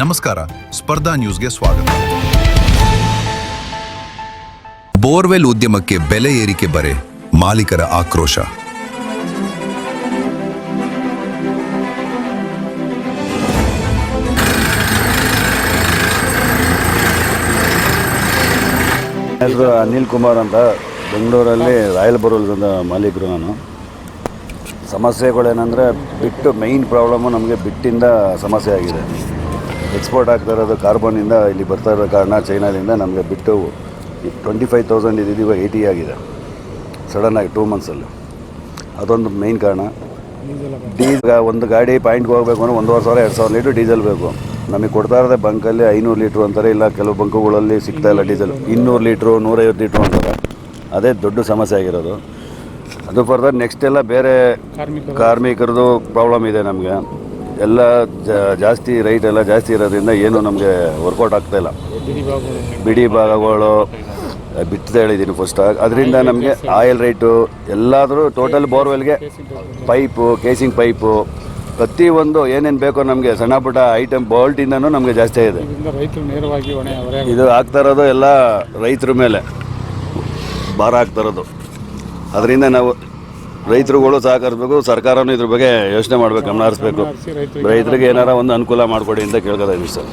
ನಮಸ್ಕಾರ, ಸ್ಪರ್ಧಾ ನ್ಯೂಸ್ಗೆ ಸ್ವಾಗತ. ಬೋರ್ವೆಲ್ ಉದ್ಯಮಕ್ಕೆ ಬೆಲೆ ಏರಿಕೆ ಬರೆ, ಮಾಲೀಕರ ಆಕ್ರೋಶ. ಹೆಸರು ಅನಿಲ್ ಕುಮಾರ್ ಅಂತ, ಬೆಂಗಳೂರಲ್ಲಿ ರಾಯಲ್ ಬೋರ್ವೆಲ್ ಮಾಲೀಕರು ನಾನು. ಸಮಸ್ಯೆಗಳೇನೆಂದರೆ ಬಿಟ್ಟು ಮೇಯ್ನ್ ಪ್ರಾಬ್ಲಮ್ಮು ನಮಗೆ ಬಿಟ್ಟಿಂದ ಸಮಸ್ಯೆ ಆಗಿದೆ. ಎಕ್ಸ್ಪೋರ್ಟ್ ಆಗ್ತಾ ಇರೋದು ಕಾರ್ಬನ್ನಿಂದ ಇಲ್ಲಿ ಬರ್ತಾ ಇರೋ ಕಾರಣ ಚೈನಾದಿಂದ ನಮಗೆ ಬಿಟ್ಟು 25,000 ಇದ್ದಿದ್ದು ಇವಾಗ 80 ಆಗಿದೆ ಸಡನ್ನಾಗಿ 2 ಮಂತ್ಸಲ್ಲಿ. ಅದೊಂದು ಮೇಯ್ನ್ ಕಾರಣ. ಒಂದು ಗಾಡಿ ಪಾಯಿಂಟ್ಗೆ ಹೋಗಬೇಕು ಅಂದರೆ 1,500-2,000 ಲೀಟ್ರ್ ಡೀಸೆಲ್ ಬೇಕು. ನಮಗೆ ಕೊಡ್ತಾ ಇರೋದೇ ಬಂಕಲ್ಲಿ 500 ಲೀಟ್ರ್ ಅಂತಾರೆ, ಇಲ್ಲ ಕೆಲವು ಬಂಕುಗಳಲ್ಲಿ ಸಿಗ್ತಾ ಇಲ್ಲ ಡೀಸೆಲ್. 200 ಲೀಟ್ರು 150 ಲೀಟ್ರು ಅಂತಾರೆ. ಅದೇ ದೊಡ್ಡ ಸಮಸ್ಯೆ ಆಗಿರೋದು. ಅದು ಫರ್ದರ್ ನೆಕ್ಸ್ಟ್ ಎಲ್ಲ ಬೇರೆ ಕಾರ್ಮಿಕರದು ಪ್ರಾಬ್ಲಮ್ ಇದೆ ನಮಗೆ. ಎಲ್ಲ ಜಾಸ್ತಿ ರೈಟ್ ಎಲ್ಲ ಜಾಸ್ತಿ ಇರೋದ್ರಿಂದ ಏನು ನಮಗೆ ವರ್ಕೌಟ್ ಆಗ್ತಾಯಿಲ್ಲ. ಬಿಡಿ ಭಾಗಗಳು ಬಿತ್ತದೇ ಹೇಳಿದ್ದೀನಿ ಫಸ್ಟ್. ಅದರಿಂದ ನಮಗೆ ಆಯಿಲ್ ರೈಟು ಎಲ್ಲಾದರೂ ಟೋಟಲ್ ಬೋರ್ವೆಲ್ಗೆ ಪೈಪು, ಕೇಸಿಂಗ್ ಪೈಪು, ಪ್ರತಿಯೊಂದು ಏನೇನು ಬೇಕೋ ನಮಗೆ ಸಣ್ಣ ಪುಟ್ಟ ಐಟಮ್ ಬೋಲ್ಟಿಂದನೂ ನಮಗೆ ಜಾಸ್ತಿ ಇದೆ. ಇದು ಆಗ್ತಾ ಇರೋದು ಎಲ್ಲ ರೈತರ ಮೇಲೆ ಭಾರ ಆಗ್ತಾ ಇರೋದು. ಅದರಿಂದ ನಾವು ರೈತರುಗಳು ಸಹಕರಿಸಬೇಕು, ಸರ್ಕಾರನೂ ಇದ್ರ ಬಗ್ಗೆ ಯೋಚನೆ ಮಾಡಬೇಕು, ಗಮನ ಹರಿಸ್ಬೇಕು. ರೈತರಿಗೆ ಏನಾರ ಒಂದು ಅನುಕೂಲ ಮಾಡಿಕೊಡಿ ಅಂತ ಕೇಳ್ಕೊತಾ ಇದ್ದೀವಿ ಸರ್.